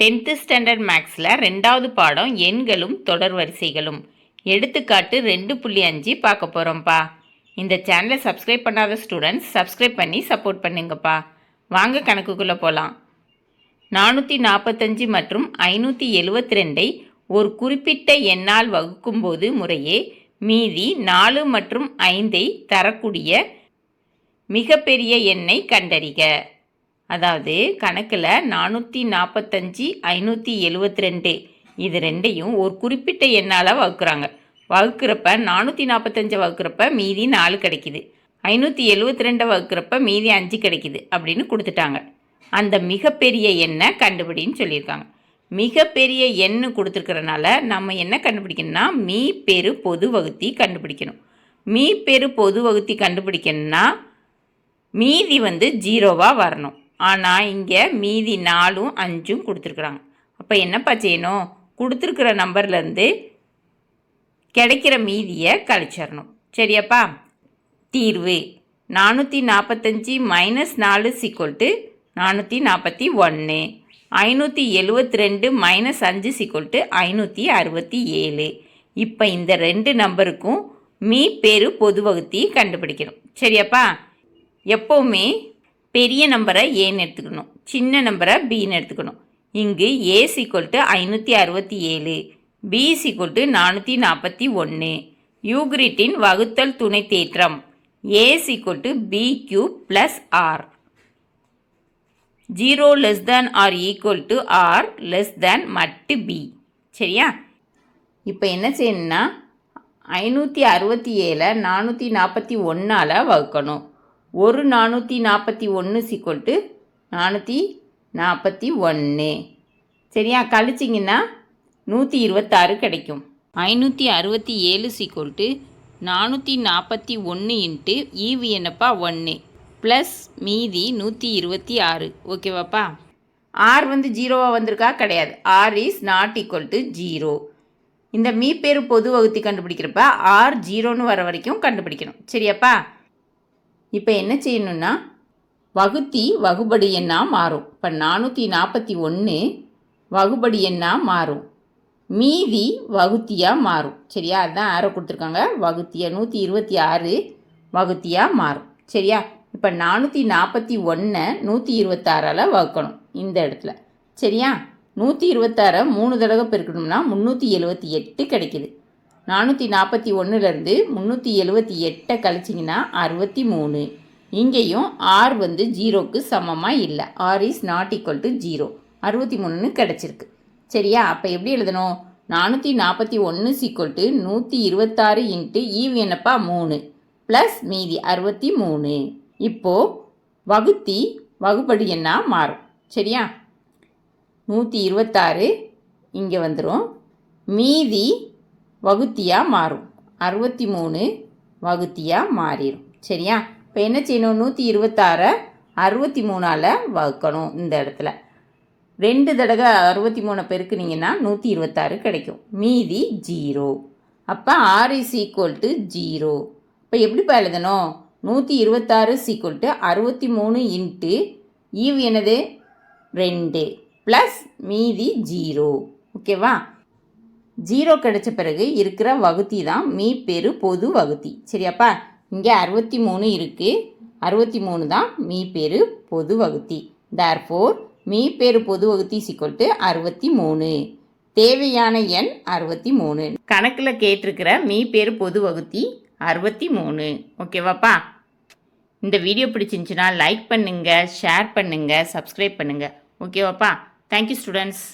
10th standard மேக்ஸில் 2வது பாடம் எண்களும் தொடர் வரிசைகளும் எடுத்துக்காட்டு 2.5 பார்க்க போகிறோம்ப்பா. இந்த சேனலை சப்ஸ்கிரைப் பண்ணாத ஸ்டூடெண்ட்ஸ் சப்ஸ்கிரைப் பண்ணி சப்போர்ட் பண்ணுங்கப்பா. வாங்க கணக்குக்குள்ளே போகலாம். 445 மற்றும் 572ஐ ஒரு குறிப்பிட்ட எண்ணால் வகுக்கும்போது முறையே மீதி 4 மற்றும் 5ஐ தரக்கூடிய மிகப்பெரிய எண்ணை கண்டறிக. அதாவது கணக்கில் 445 572 இது ரெண்டையும் ஒரு குறிப்பிட்ட எண்ணால் வகுக்கிறாங்க. வகுக்கிறப்ப 445 வகுக்கிறப்ப மீதி 4 கிடைக்குது, 572 வகுக்கிறப்ப மீதி 5 கிடைக்குது அப்படின்னு கொடுத்துட்டாங்க. அந்த மிகப்பெரிய எண்ணை கண்டுபிடின்னு சொல்லியிருக்காங்க. மிகப்பெரிய எண்ணு கொடுத்துருக்கறனால நம்ம என்ன கண்டுபிடிக்கணும்னா மீ பெரு பொது வகுத்தி கண்டுபிடிக்கணும். மீ பெரு பொது வகுத்தி கண்டுபிடிக்கணும்னா மீதி 0வாக வரணும். ஆனால் இங்கே மீதி 4ம் 5ம் கொடுத்துருக்குறாங்க. அப்போ என்னப்பா செய்யணும்? கொடுத்துருக்குற நம்பர்லேருந்து கிடைக்கிற மீதியை கழிச்சிடணும். சரியாப்பா? தீர்வு 445 - 4 = 441, 572 - 5 = 567. இப்போ இந்த ரெண்டு நம்பருக்கும் மீ பெரு பொது வகுத்தி கண்டுபிடிக்கணும். சரியாப்பா? எப்போவுமே பெரிய நம்பரை ஏன்னு எடுத்துக்கணும், சின்ன நம்பரை பின்னு எடுத்துக்கணும். இங்கு A = 567, B = 441. யூக்ரிட்டின் வகுத்தல் துணை தேற்றம் A = BQ + R. 0 <= R <= மட்டு B. சரியா? இப்போ என்ன செய்யணும்னா 567 441ஆல் வகுக்கணும். ஒரு 441 441. சரியா? கழிச்சிங்கன்னா 126 கிடைக்கும். 567 441 ஈவு என்னப்பா 1 ப்ளஸ் மீதி 126. ஓகேவாப்பா? ஆர் 0வா வந்திருக்கா? கிடையாது. R is not equal to 0. இந்த மீ பேரு பொது வகுத்தி கண்டுபிடிக்கிறப்ப ஆர் 0ன்னு வர வரைக்கும் கண்டுபிடிக்கணும். சரியாப்பா? இப்போ என்ன செய்யணும்னா வகுத்தி வகுபடி எண்ணாக மாறும். இப்போ 441 வகுபடி எண்ணாக மாறும், மீதி வகுத்தியாக மாறும். சரியா? அதுதான் ஆரோ கொடுத்துருக்காங்க. வகுத்தியாக 126 வகுத்தியாக மாறும். சரியா? இப்போ 441 126ஆல் வகுக்கணும் இந்த இடத்துல. சரியா? 126 3 தடவை பெருக்கணும்னா 378 கிடைக்கிது. 441லேருந்து 378 கழிச்சிங்கன்னா 63. இங்கேயும் ஆர் 0க்கு சமமாக இல்லை. R is not equal to 0. 63ன்னு கிடச்சிருக்கு. சரியா? அப்போ எப்படி எழுதணும்? 441 = 126 ஈவு என்னப்பா 3 ப்ளஸ் மீதி 63. இப்போது வகுத்தி வகுபடி எண்ணா மாறும். சரியா? 126 இங்கே வந்துடும், மீதி வகுத்தியாக மாறும், 63 வகுத்தியாக மாறிடும். சரியா? இப்போ என்ன செய்யணும்? 126 63ஆல் வகுக்கணும். இந்த இடத்துல 2 தடவை 63 பெருக்குனிங்கன்னா 126 கிடைக்கும், மீதி 0. அப்போ R இஸ் ஈக்குவல் டு 0. இப்போ எப்படிப்பா எழுதணும்? 126 = 63 ஈவு என்னது 2 ப்ளஸ் மீதி 0. ஓகேவா? 0 கிடைச்ச பிறகு இருக்கிற வகுத்தி தான் மீ பெரு பொது வகுத்தி. சரியாப்பா? இங்கே 63 இருக்குது, 63 தான் மீ பெரு பொது வகுத்தி. தேர்ஃபோர் மீ பெரு பொது வகுத்தி = 63. தேவையான எண் 63. கணக்கில் கேட்டிருக்கிற மீ பெரு பொது வகுத்தி 63. ஓகேவாப்பா? இந்த வீடியோ பிடிச்சிருந்துச்சுன்னா லைக் பண்ணுங்கள், ஷேர் பண்ணுங்கள், சப்ஸ்கிரைப் பண்ணுங்கள். ஓகேவாப்பா? Thank you students.